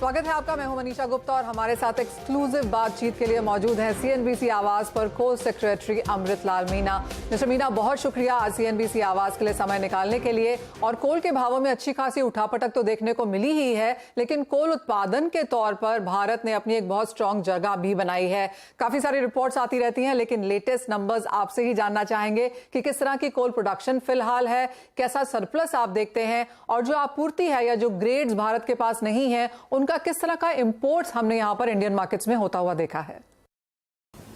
स्वागत है आपका। मैं हूं मनीषा गुप्ता और हमारे साथ एक्सक्लूसिव बातचीत के लिए मौजूद हैं सीएनबीसी आवास पर coal secretary Amritlal Meena. Mister Meena, बहुत शुक्रिया आज सीएनबीसी आवास के लिए समय निकालने के लिए। और कोल के भावों में अच्छी खासी उठापटक तो देखने को मिली ही है, लेकिन कोल उत्पादन के तौर पर भारत ने अपनी एक बहुत स्ट्रांग जगह भी बनाई है। काफी सारी रिपोर्ट्स आती रहती हैं, लेकिन लेटेस्ट नंबर्स आपसे ही जानना चाहेंगे कि किस तरह की कोल प्रोडक्शन फिलहाल है, कैसा सरप्लस आप देखते हैं, और जो आपूर्ति है या जो ग्रेड्स भारत के पास नहीं है उनका किस तरह का इंपोर्ट्स हमने यहां पर इंडियन मार्केट्स में होता हुआ देखा है।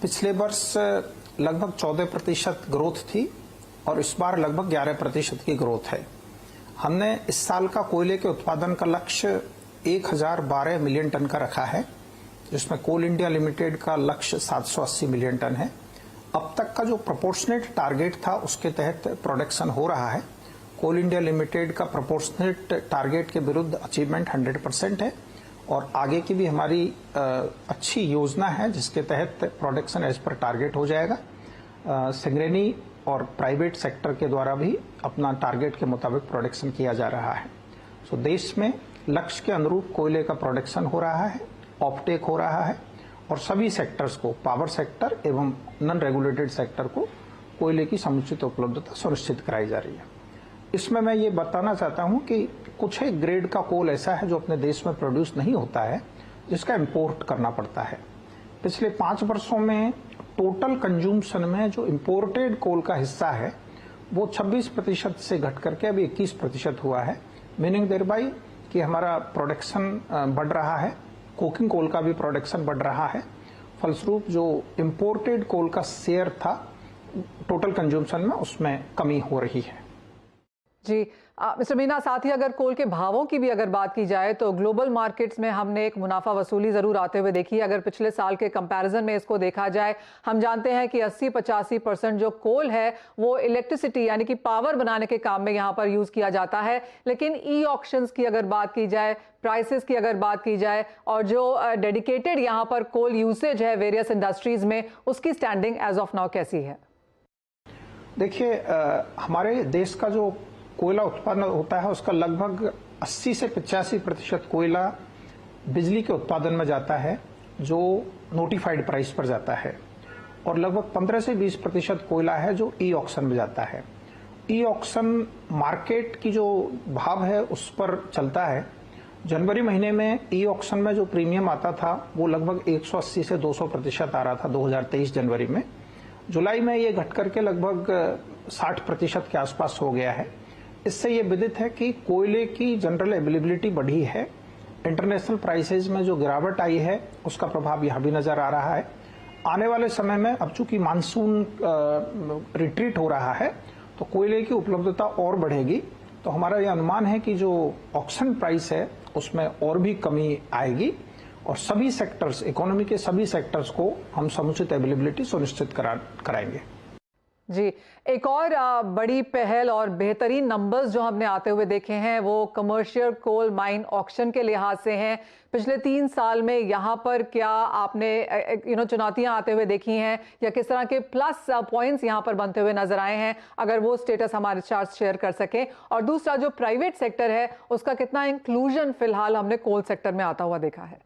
पिछले वर्ष लगभग 14% ग्रोथ थी और इस बार लगभग 11% की ग्रोथ है। हमने इस साल का कोयले के उत्पादन का लक्ष्य 1012 मिलियन टन का रखा है, जिसमें कोल इंडिया लिमिटेड का लक्ष्य 780 मिलियन टन है। अब तक का जो प्रोपोर्शनेट टारगेट था उसके तहत प्रोडक्शन हो रहा है। कोल इंडिया लिमिटेड का प्रोपोर्शनेट टारगेट के विरुद्ध अचीवमेंट 100% है और आगे की भी हमारी अच्छी योजना है जिसके तहत प्रोडक्शन एज पर टारगेट हो जाएगा। सिंगरेनी और प्राइवेट सेक्टर के द्वारा भी अपना टारगेट के मुताबिक प्रोडक्शन किया जा रहा है। सो देश में लक्ष्य के अनुरूप कोयले का प्रोडक्शन हो रहा है, ऑफटेक हो रहा है और सभी सेक्टर्स को, पावर सेक्टर एवं नॉन रेगुलेटेड सेक्टर को कोयले की समुचित उपलब्धता सुनिश्चित कराई जा रही है। इसमें मैं ये बताना चाहता हूं कि कुछ एक ग्रेड का कोल ऐसा है जो अपने देश में प्रोड्यूस नहीं होता है, जिसका इंपोर्ट करना पड़ता है। पिछले 5 वर्षों में टोटल कंज्यूमशन में जो इंपोर्टेड कोल का हिस्सा है वो 26% से घट करके अभी 21% हुआ है। मीनिंग देयर बाई कि हमारा प्रोडक्शन बढ़ रहा है, कोकिंग कोल का भी प्रोडक्शन बढ़ रहा है। फलस्वरूप जो इंपोर्टेड कोल का शेयर था टोटल कंज्यूमशन में, उसमें कमी हो रही है। जी मिस्टर मीणा, साथ ही अगर कोल के भावों की भी अगर बात की जाए तो ग्लोबल मार्केट्स में हमने एक मुनाफा वसूली जरूर आते हुए देखी है। अगर पिछले साल के कंपैरिजन में इसको देखा जाए, हम जानते हैं कि 80-85% जो कोल है वो इलेक्ट्रिसिटी यानी कि पावर बनाने के काम में यहाँ पर यूज किया जाता है। लेकिन ई ऑक्शंस की अगर बात की जाए, प्राइसेस की अगर बात की जाए और जो डेडिकेटेड यहाँ पर कोल यूसेज है वेरियस इंडस्ट्रीज में, उसकी स्टैंडिंग एज ऑफ नाउ कैसी है? देखिए, हमारे देश का जो कोयला उत्पन्न होता है उसका लगभग 80 से 85% कोयला बिजली के उत्पादन में जाता है, जो नोटिफाइड प्राइस पर जाता है, और लगभग 15 से 20% कोयला है जो ई ऑक्शन में जाता है। ई ऑक्शन मार्केट की जो भाव है उस पर चलता है। जनवरी महीने में ई ऑक्शन में जो प्रीमियम आता था वो लगभग 180 से 200% आ रहा था 2023 जनवरी में। जुलाई में ये घट करके लगभग 60% के आसपास हो गया है। इससे ये विदित है कि कोयले की जनरल अवेलेबिलिटी बढ़ी है। इंटरनेशनल प्राइसेज में जो गिरावट आई है उसका प्रभाव यहाँ भी नजर आ रहा है। आने वाले समय में अब चूंकि मानसून रिट्रीट हो रहा है तो कोयले की उपलब्धता और बढ़ेगी। तो हमारा ये अनुमान है कि जो ऑक्शन प्राइस है उसमें और भी कमी आएगी और सभी सेक्टर्स, इकोनॉमी के सभी सेक्टर्स को हम समुचित अवेलेबिलिटी सुनिश्चित कराएंगे। जी, एक और बड़ी पहल और बेहतरीन नंबर्स जो हमने आते हुए देखे हैं वो कमर्शियल कोल माइन ऑक्शन के लिहाज से हैं। पिछले 3 साल में यहाँ पर क्या आपने चुनौतियां आते हुए देखी हैं या किस तरह के प्लस पॉइंट्स यहाँ पर बनते हुए नजर आए हैं, अगर वो स्टेटस हमारे साथ शेयर कर सकें। और दूसरा, जो प्राइवेट सेक्टर है उसका कितना इंक्लूजन फिलहाल हमने कोल सेक्टर में आता हुआ देखा है?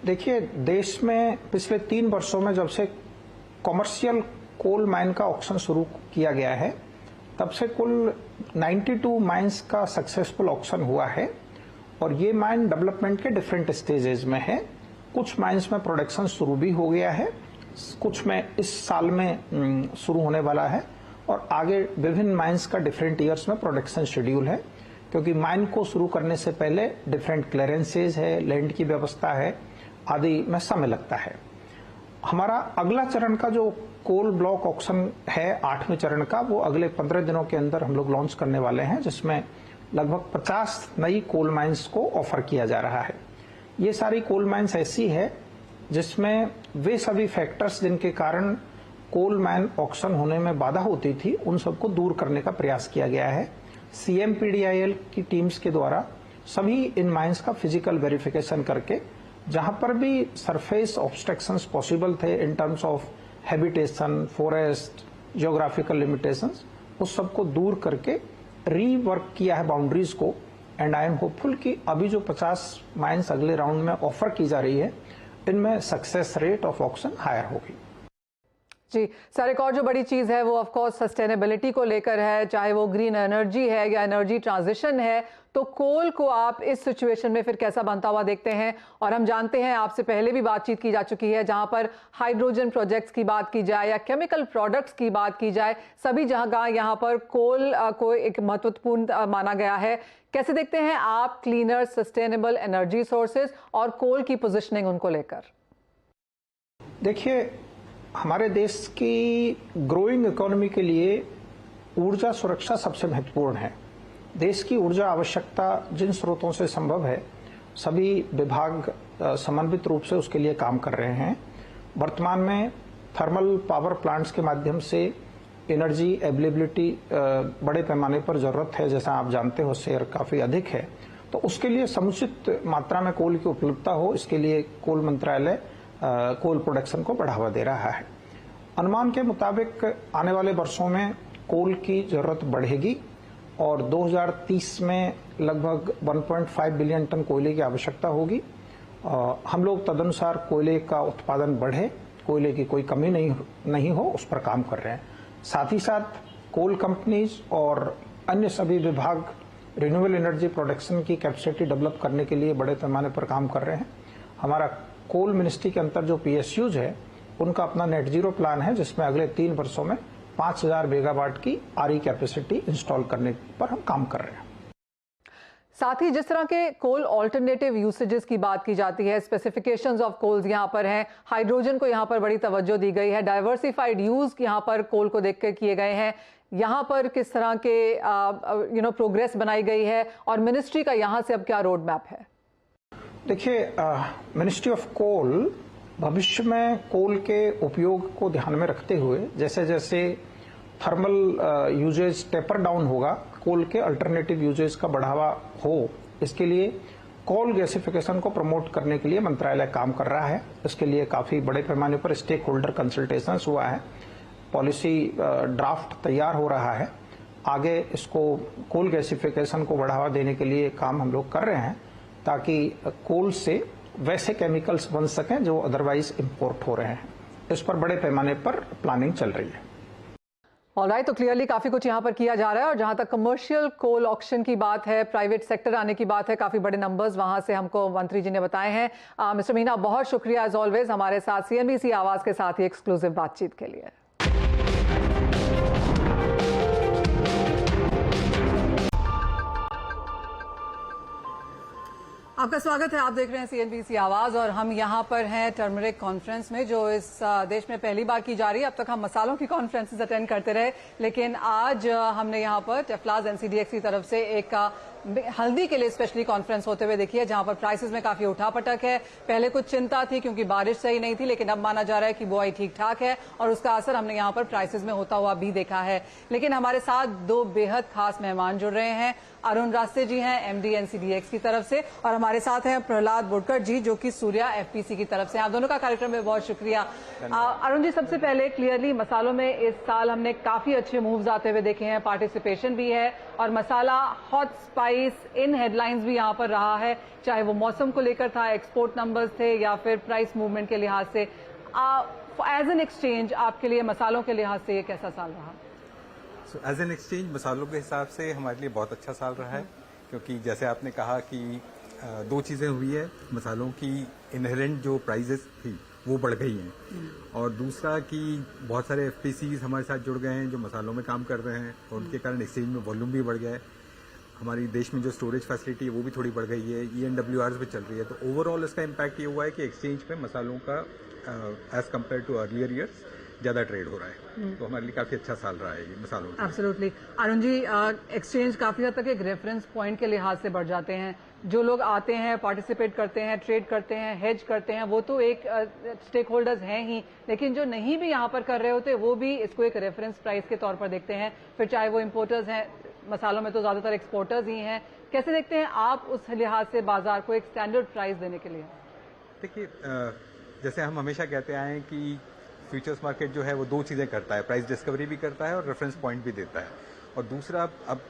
देखिए, देश में पिछले 3 वर्षों में जब से कमर्शियल कोल माइन का ऑक्शन शुरू किया गया है तब से कुल 92 माइंस का सक्सेसफुल ऑक्शन हुआ है और ये माइन डेवलपमेंट के डिफरेंट स्टेजेस में है। कुछ माइंस में प्रोडक्शन शुरू भी हो गया है, कुछ में इस साल में शुरू होने वाला है और आगे विभिन्न माइंस का डिफरेंट ईयर्स में प्रोडक्शन शेड्यूल है, क्योंकि माइन को शुरू करने से पहले डिफरेंट क्लियरेंसेज है, लैंड की व्यवस्था है आदि में समय लगता है। हमारा अगला चरण का जो कोल ब्लॉक ऑक्शन है 8वें चरण का, वो अगले 15 दिनों के अंदर हम लोग लॉन्च करने वाले हैं, जिसमें लगभग 50 नई कोल माइंस को ऑफर किया जा रहा है। ये सारी कोल माइंस ऐसी है जिसमें वे सभी फैक्टर्स जिनके कारण कोल माइन ऑक्शन होने में बाधा होती थी उन सबको दूर करने का प्रयास किया गया है। CMPDIL की टीम्स के द्वारा सभी इन माइंस का फिजिकल वेरिफिकेशन करके जहां पर भी सरफेस ऑब्स्ट्रक्शंस पॉसिबल थे in terms of habitation, forest, geographical limitations, उस सबको दूर करके रीवर्क किया है बाउंड्रीज को, एंड आई एम होपफुल कि अभी जो 50 माइंस अगले राउंड में ऑफर की जा रही है, इनमें success rate of auction higher होगी। जी सर, एक और जो बड़ी चीज़ है वो ऑफ कोर्स सस्टेनेबिलिटी को लेकर है, चाहे वो ग्रीन एनर्जी है या एनर्जी ट्रांजिशन है, तो कोल को आप इस सिचुएशन में फिर कैसा बनता हुआ देखते हैं? और हम जानते हैं आपसे पहले भी बातचीत की जा चुकी है, जहां पर हाइड्रोजन प्रोजेक्ट्स की बात की जाए या केमिकल प्रोडक्ट्स की बात की जाए, सभी जगह यहाँ पर कोल को एक महत्वपूर्ण माना गया है। कैसे देखते हैं आप क्लीनर सस्टेनेबल एनर्जी सोर्सेज और कोल की पोजिशनिंग उनको लेकर? देखिए, हमारे देश की ग्रोइंग इकोनॉमी के लिए ऊर्जा सुरक्षा सबसे महत्वपूर्ण है। देश की ऊर्जा आवश्यकता जिन स्रोतों से संभव है, सभी विभाग समन्वित रूप से उसके लिए काम कर रहे हैं। वर्तमान में थर्मल पावर प्लांट्स के माध्यम से एनर्जी अवेलेबिलिटी बड़े पैमाने पर जरूरत है, जैसा आप जानते हो शेयर काफी अधिक है, तो उसके लिए समुचित मात्रा में कोल की उपलब्धता हो, इसके लिए कोल मंत्रालय कोल प्रोडक्शन को बढ़ावा दे रहा है। अनुमान के मुताबिक आने वाले वर्षों में कोल की जरूरत बढ़ेगी और 2030 में लगभग 1.5 बिलियन टन कोयले की आवश्यकता होगी। हम लोग तदनुसार कोयले का उत्पादन बढ़े, कोयले की कोई कमी नहीं हो, उस पर काम कर रहे हैं। साथ ही साथ कोल कंपनीज और अन्य सभी विभाग रिन्यूएबल एनर्जी प्रोडक्शन की कैपेसिटी डेवलप करने के लिए बड़े पैमाने पर काम कर रहे हैं। हमारा कोल मिनिस्ट्री के अंतर जो PSUs है, उनका अपना नेट जीरो प्लान है, जिसमें अगले 3 वर्षों में 5000 मेगावाट की RE कैपेसिटी इंस्टॉल करने पर हम काम कर रहे हैं। साथ ही जिस तरह के कोल ऑल्टरनेटिव यूसेजेस की बात की जाती है, स्पेसिफिकेशंस ऑफ कोल्स यहाँ पर हैं, हाइड्रोजन को यहाँ पर बड़ी तवज्जो दी गई है, डाइवर्सिफाइड यूज यहाँ पर कोल को देख कर किए गए हैं, यहाँ पर किस तरह के प्रोग्रेस बनाई गई है और मिनिस्ट्री का यहाँ से अब क्या रोड मैप है? देखिए, मिनिस्ट्री ऑफ कोल भविष्य में कोल के उपयोग को ध्यान में रखते हुए जैसे जैसे थर्मल यूजेज टेपर डाउन होगा, कोल के अल्टरनेटिव यूजेज का बढ़ावा हो, इसके लिए कोल गैसिफिकेशन को प्रमोट करने के लिए मंत्रालय काम कर रहा है। इसके लिए काफी बड़े पैमाने पर स्टेक होल्डर कंसल्टेशंस हुआ है, पॉलिसी ड्राफ्ट तैयार हो रहा है। आगे इसको कोल गैसिफिकेशन को बढ़ावा देने के लिए काम हम लोग कर रहे हैं, ताकि कोल से वैसे केमिकल्स बन सकें जो अदरवाइज इंपोर्ट हो रहे हैं। इस पर बड़े पैमाने पर प्लानिंग चल रही है। ऑलराइट, तो क्लियरली काफी कुछ यहाँ पर किया जा रहा है। और जहां तक कमर्शियल कोल ऑक्शन की बात है, प्राइवेट सेक्टर आने की बात है, काफी बड़े नंबर्स वहां से हमको मंत्री जी ने बताए हैं। मिस्टर मीना, बहुत शुक्रिया एज ऑलवेज हमारे साथ CNBC आवाज के साथ ही एक्सक्लूसिव बातचीत के लिए। आपका स्वागत है, आप देख रहे हैं CNBC आवाज और हम यहाँ पर हैं टर्मरिक कॉन्फ्रेंस में, जो इस देश में पहली बार की जा रही है। अब तक हम मसालों की कॉन्फ्रेंसेस अटेंड करते रहे, लेकिन आज हमने यहाँ पर टेफ्लाज NCDX की तरफ से एक हल्दी के लिए स्पेशली कॉन्फ्रेंस होते हुए देखी है, जहां पर प्राइसेस में काफी उठापटक है। पहले कुछ चिंता थी क्योंकि बारिश सही नहीं थी, लेकिन अब माना जा रहा है कि बुआई ठीक ठाक है और उसका असर हमने यहाँ पर प्राइसेस में होता हुआ भी देखा है। लेकिन हमारे साथ दो बेहद खास मेहमान जुड़ रहे हैं। अरुण रास्ते जी हैं MD NCDX की तरफ से, और हमारे साथ हैं प्रहलाद बुडकर जी, जो कि सूर्या FPC की तरफ से। आप दोनों का कार्यक्रम में बहुत शुक्रिया। अरुण जी, सबसे पहले क्लियरली मसालों में इस साल हमने काफी अच्छे मूव्स आते हुए देखे हैं, पार्टिसिपेशन भी है और मसाला हॉट स्पाइस इन हेडलाइंस भी यहाँ पर रहा है, चाहे वो मौसम को लेकर था, एक्सपोर्ट नंबर्स थे या फिर प्राइस मूवमेंट के लिहाज से। एज एन एक्सचेंज आपके लिए मसालों के लिहाज से ये कैसा साल रहा? एज एन एक्सचेंज मसालों के हिसाब से हमारे लिए बहुत अच्छा साल रहा है, क्योंकि जैसे आपने कहा कि दो चीज़ें हुई है, मसालों की इनहेरेंट जो प्राइजेस थी वो बढ़ गई हैं, और दूसरा कि बहुत सारे FPCs हमारे साथ जुड़ गए हैं जो मसालों में काम कर रहे हैं, और उनके कारण एक्सचेंज में वॉल्यूम भी बढ़ गया है। हमारी देश में जो स्टोरेज फैसिलिटी है वो भी थोड़ी बढ़ गई है, ENWRs भी चल रही है, तो ओवरऑल इसका इम्पैक्ट ये हुआ है कि एक्सचेंज पे मसालों का as compared to earlier years ज्यादा ट्रेड हो रहा है। तो हमारे लिए काफी अच्छा साल रहा है ये मसालों का। एब्सोल्युटली। अरुण जी, एक्सचेंज काफी हद तक एक रेफरेंस पॉइंट के लिहाज से बढ़ जाते हैं। जो लोग आते हैं, पार्टिसिपेट करते हैं, ट्रेड करते हैं, हेज करते हैं, वो तो एक स्टेक होल्डर्स हैं ही, लेकिन जो नहीं भी यहाँ पर कर रहे होते वो भी इसको एक रेफरेंस प्राइस के तौर पर देखते हैं। फिर चाहे वो इम्पोर्टर्स हैं, मसालों में तो ज्यादातर एक्सपोर्टर्स ही हैं। कैसे देखते हैं आप उस लिहाज से बाजार को एक स्टैंडर्ड प्राइस देने के लिए? देखिए, जैसे हम हमेशा कहते आए हैं कि फ्यूचर्स मार्केट जो है वो दो चीज़ें करता है, प्राइस डिस्कवरी भी करता है और रेफरेंस पॉइंट भी देता है। और दूसरा, अब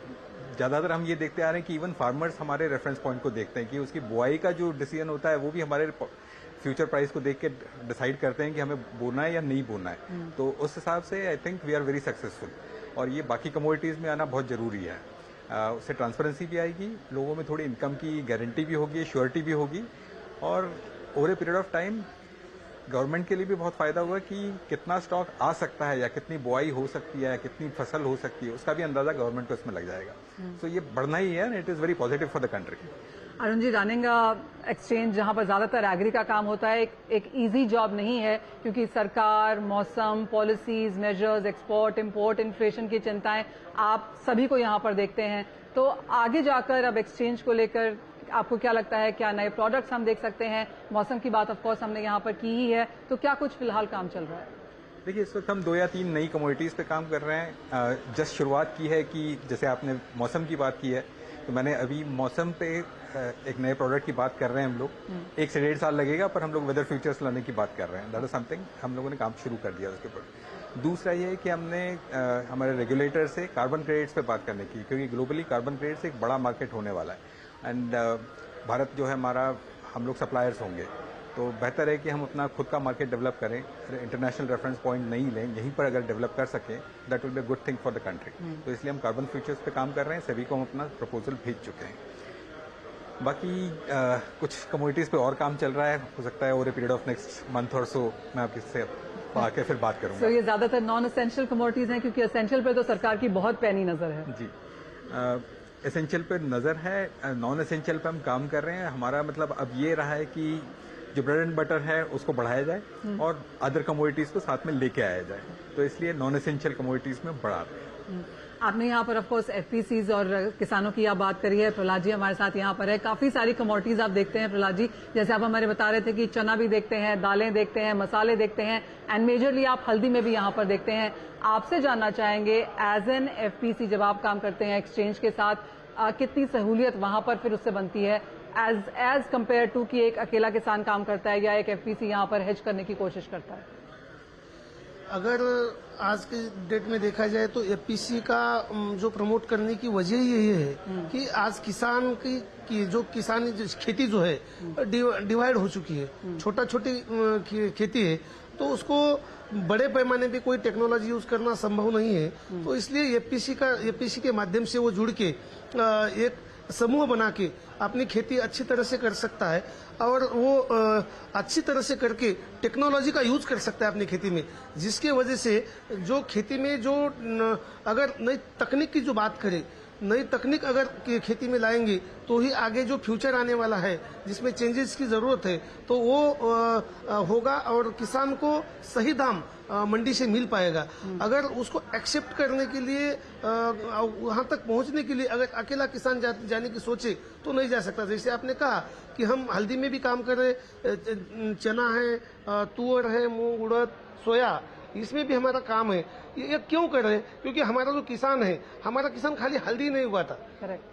ज्यादातर हम ये देखते आ रहे हैं कि इवन फार्मर्स हमारे रेफरेंस पॉइंट को देखते हैं कि उसकी बुआई का जो डिसीजन होता है वो भी हमारे फ्यूचर प्राइस को देख के डिसाइड करते हैं कि हमें बोना है या नहीं बोना है। तो उस हिसाब से I think we are very successful, और ये बाकी कमोडिटीज में आना बहुत जरूरी है। उससे ट्रांसपेरेंसी भी आएगी, लोगों में थोड़ी इनकम की गारंटी भी होगी, श्योरिटी भी होगी, और over a period of time government के लिए भी बहुत फायदा होगा कि कितना स्टॉक आ सकता है या कितनी बुआई हो सकती है, कितनी फसल हो सकती है, उसका भी अंदाजा गवर्नमेंट को इसमें लग जाएगा। तो ये बढ़ना ही है, it is very positive for the country. Arun ji, रानिंगा एक्सचेंज जहां पर ज्यादातर एग्री का काम होता है, एक इजी जॉब नहीं है, क्योंकि सरकार, मौसम, policies, measures, export, import, inflation की चिंताएं आप सभी को यहां पर देखते हैं। तो आगे जाकर अब एक्सचेंज को लेकर आपको क्या लगता है, क्या नए प्रोडक्ट्स हम देख सकते हैं? मौसम की बात ऑफ कोर्स हमने यहाँ पर की ही है, तो क्या कुछ फिलहाल काम चल रहा है? देखिए, इस वक्त हम 2 या 3 नई कमोडिटीज पे काम कर रहे हैं। जस्ट शुरुआत की है कि जैसे आपने मौसम की बात की है, तो मैंने अभी मौसम पे एक नए प्रोडक्ट की बात कर रहे हैं हम लोग। 1 से 1.5 साल लगेगा, पर हम लोग वेदर फ्यूचर्स लाने की बात कर रहे हैं। दैट इज समथिंग हम लोगों ने काम शुरू कर दिया उसके ऊपर। दूसरा ये है कि हमने हमारे रेगुलेटर से कार्बन क्रेडिट्स पे बात करने की, क्योंकि ग्लोबली कार्बन क्रेडिट्स एक बड़ा मार्केट होने वाला है, एंड भारत जो है हमारा, हम लोग सप्लायर्स होंगे, तो बेहतर है कि हम अपना खुद का मार्केट डेवलप करें, इंटरनेशनल रेफरेंस पॉइंट नहीं लें, यहीं पर अगर डेवलप कर सकें, that will be good thing for the country. तो इसलिए हम कार्बन फ्यूचर्स पे काम कर रहे हैं, सभी को हम अपना प्रपोजल भेज चुके हैं। बाकी कुछ कमोडिटीज पे और काम चल रहा है, हो सकता है over a period of next month और सो मैं आपके से आके फिर बात करूंगा। ये ज्यादातर नॉन एसेंशियल कमोडिटीज हैं, क्योंकि एसेंशियल पे तो सरकार की बहुत पैनी नजर है। जी, एसेंशियल पे नजर है, नॉन एसेंशियल पे हम काम कर रहे हैं। हमारा मतलब अब ये रहा है कि जो ब्रेड एंड बटर है उसको बढ़ाया जाए और अदर कमोडिटीज को साथ में लेके आया जाए, तो इसलिए नॉन एसेंशियल कमोडिटीज में बढ़ा रहे हैं। आपने यहाँ पर ऑफकोर्स एफपीसीज और किसानों की आप बात करी है। प्रहलाद जी हमारे साथ यहाँ पर है। काफी सारी कमोडिटीज आप देखते हैं प्रहलाद जी, जैसे आप हमारे बता रहे थे कि चना भी देखते हैं, दालें देखते हैं, मसाले देखते हैं, एंड मेजरली आप हल्दी में भी यहाँ पर देखते हैं। आपसे जानना चाहेंगे, एज एन एफपीसी जब आप काम करते हैं एक्सचेंज के साथ, कितनी सहूलियत वहां पर फिर उससे बनती है एज कंपेयर टू कि एक अकेला किसान काम करता है या एक एफपीसी यहाँ पर हेज करने की कोशिश करता है? अगर आज के डेट में देखा जाए तो एफपीसी का जो प्रमोट करने की वजह यही है कि आज किसान की जो किसानी खेती जो है डिवाइड हो चुकी है। छोटा छोटी खेती है, तो उसको बड़े पैमाने पे कोई टेक्नोलॉजी यूज करना संभव नहीं है। तो इसलिए एफपीसी के माध्यम से वो जुड़ के एक समूह बना के अपनी खेती अच्छी तरह से कर सकता है, और वो अच्छी तरह से करके टेक्नोलॉजी का यूज कर सकता है अपनी खेती में, जिसके वजह से जो खेती में जो अगर नई तकनीक की जो बात करें, नई तकनीक अगर खेती में लाएंगे तो ही आगे जो फ्यूचर आने वाला है जिसमें चेंजेस की जरूरत है तो वो होगा, और किसान को सही दाम मंडी से मिल पाएगा। अगर उसको एक्सेप्ट करने के लिए वहां तक पहुंचने के लिए अगर अकेला किसान जाने की सोचे तो नहीं जा सकता। जैसे आपने कहा कि हम हल्दी में भी काम कर रहे, चना है, तुअर है, मूंग, उड़द, सोया, इसमें भी हमारा काम है। ये क्यों कर रहे हैं? क्योंकि हमारा जो किसान है, हमारा किसान खाली हल्दी नहीं उगाता।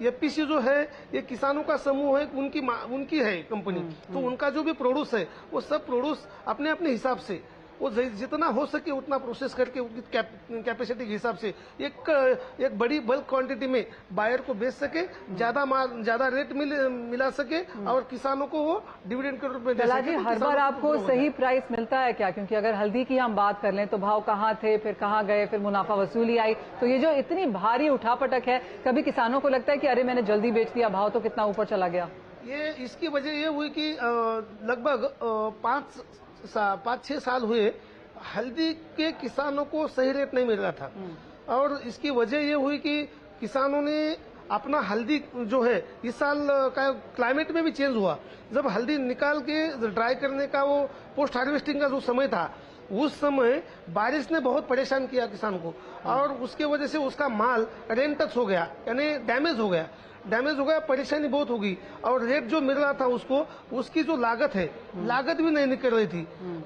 एफपीसी जो है ये किसानों का समूह है, उनकी है कंपनी, तो उनका जो भी प्रोड्यूस है वो सब प्रोड्यूस अपने अपने हिसाब से वो जितना हो सके उतना प्रोसेस करके उनकी कैपेसिटी के हिसाब से एक बड़ी बल्क क्वांटिटी में बायर को बेच सके, ज्यादा रेट मिला सके, और किसानों को वो डिविडेंड के रूप में दे सके। हर बार आपको सही प्राइस मिलता है क्या? क्योंकि अगर हल्दी की हम बात कर लें तो भाव कहाँ थे, फिर कहाँ गए, फिर मुनाफा वसूली आई, तो ये जो इतनी भारी उठापटक है, कभी किसानों को लगता है कि अरे मैंने जल्दी बेच दिया, भाव तो कितना ऊपर चला गया? ये इसकी वजह ये हुई कि लगभग 5-6 साल हुए हल्दी के किसानों को सही रेट नहीं मिल रहा था, और इसकी वजह ये हुई कि किसानों ने अपना हल्दी जो है इस साल का क्लाइमेट में भी चेंज हुआ। जब हल्दी निकाल के ड्राई करने का वो पोस्ट हार्वेस्टिंग का जो समय था, उस समय बारिश ने बहुत परेशान किया किसान को, और उसके वजह से उसका माल रेन टच हो गया, यानी डैमेज हो गया, परेशानी बहुत होगी, और रेट जो मिल रहा था उसको, उसकी जो लागत है, लागत भी नहीं निकल रही थी।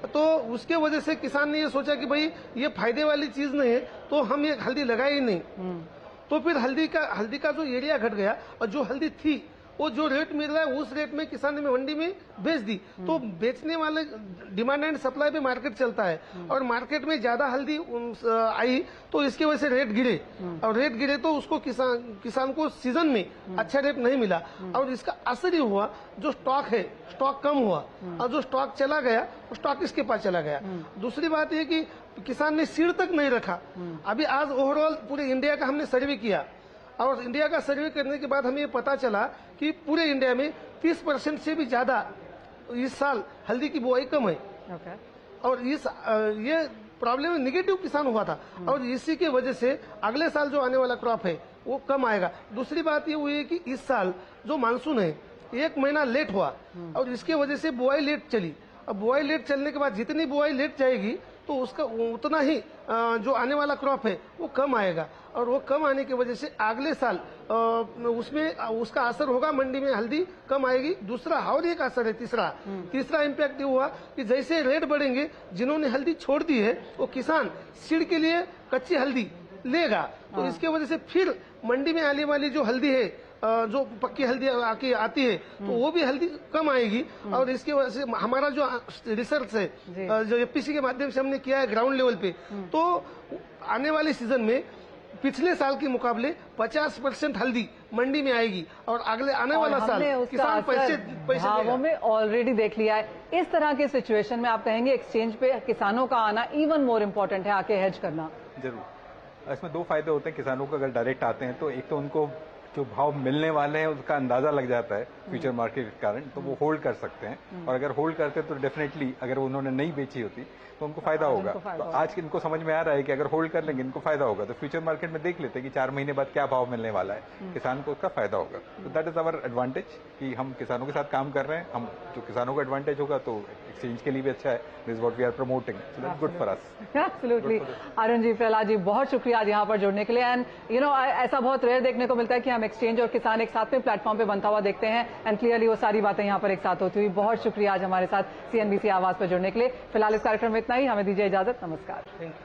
तो उसके वजह से किसान ने ये सोचा कि भाई ये फायदे वाली चीज नहीं है, तो हम ये हल्दी लगाए ही नहीं। तो फिर हल्दी का जो एरिया घट गया, और जो हल्दी थी वो जो रेट मिल रहा है उस रेट में किसान ने मंडी में बेच दी। तो बेचने वाले डिमांड एंड सप्लाई पे मार्केट चलता है, और मार्केट में ज्यादा हल्दी आई तो इसकी वजह से रेट गिरे, और रेट गिरे तो उसको किसान को सीजन में अच्छा रेट नहीं मिला, और इसका असर ही हुआ जो स्टॉक है, स्टॉक कम हुआ, और जो स्टॉक चला गया वो स्टॉक इसके पास चला गया। दूसरी बात यह कि किसान ने सीड तक नहीं रखा। अभी आज ओवरऑल पूरे इंडिया का हमने सर्वे किया, और इंडिया का सर्वे करने के बाद हमें पता चला कि पूरे इंडिया में 30% से भी ज्यादा इस साल हल्दी की बुआई कम है। और ये प्रॉब्लम निगेटिव किसान हुआ था, और इसी की वजह से अगले साल जो आने वाला क्रॉप है वो कम आएगा। दूसरी बात ये हुई है कि इस साल जो मानसून है 1 महीना लेट हुआ, और इसके वजह से बुआई लेट चली। अब बुआई लेट चलने के बाद जितनी बुआई लेट जाएगी तो उसका उतना ही जो आने वाला क्रॉप है वो कम आएगा, और वो कम आने की वजह से अगले साल उसमें उसका असर होगा, मंडी में हल्दी कम आएगी। दूसरा और एक असर है, तीसरा इम्पैक्ट ये हुआ कि जैसे रेट बढ़ेंगे, जिन्होंने हल्दी छोड़ दी है वो किसान सीड के लिए कच्ची हल्दी लेगा, तो इसके वजह से फिर मंडी में आने वाली जो हल्दी है, जो पक्की हल्दी आती है, तो वो भी हल्दी कम आएगी। और इसकी वजह से हमारा जो रिसर्च है जो एफपीसी के माध्यम से हमने किया है ग्राउंड लेवल पे, तो आने वाले सीजन में पिछले साल के मुकाबले 50% हल्दी मंडी में आएगी, और अगले आने वाला साल किसान पैसे भावों में ऑलरेडी देख लिया है। इस तरह के सिचुएशन में आप कहेंगे एक्सचेंज पे किसानों का आना इवन मोर इम्पोर्टेंट है, आके हेज करना। जरूर, इसमें 2 फायदे होते हैं किसानों को। अगर डायरेक्ट आते हैं तो एक तो उनको जो भाव मिलने वाले हैं उसका अंदाजा लग जाता है फ्यूचर मार्केट के कारण, तो वो होल्ड कर सकते हैं। और अगर होल्ड करते तो डेफिनेटली अगर उन्होंने नहीं बेची होती तो उनको फायदा होगा। तो आज इनको समझ में आ रहा है कि अगर होल्ड कर लेंगे इनको फायदा होगा, तो फ्यूचर मार्केट में देख लेते हैं कि 4 महीने बाद क्या भाव मिलने वाला है, किसान को उसका फायदा होगा। तो दैट इज अवर एडवांटेज कि हम किसानों के साथ काम कर रहे हैं। हम जो किसानों को एडवांटेज होगा तो एक्सचेंज के लिए भी अच्छा है। This is what we are promoting, so that's good for us. Absolutely. Arun ji, Prahlad ji, बहुत शुक्रिया आज यहाँ पर जुड़ने के लिए। एंड ऐसा बहुत रेयर देखने को मिलता है कि हम एक्सचेंज और किसान एक साथ में प्लेटफॉर्म पे बनता हुआ देखते हैं, एंड क्लियरली वो सारी बातें यहाँ पर एक साथ होती हुई। बहुत शुक्रिया आज हमारे साथ CNBC आवाज पर जुड़ने के लिए। फिलहाल इस कार्यक्रम में इतना ही, हमें दीजिए इजाजत। नमस्कार। Thank you.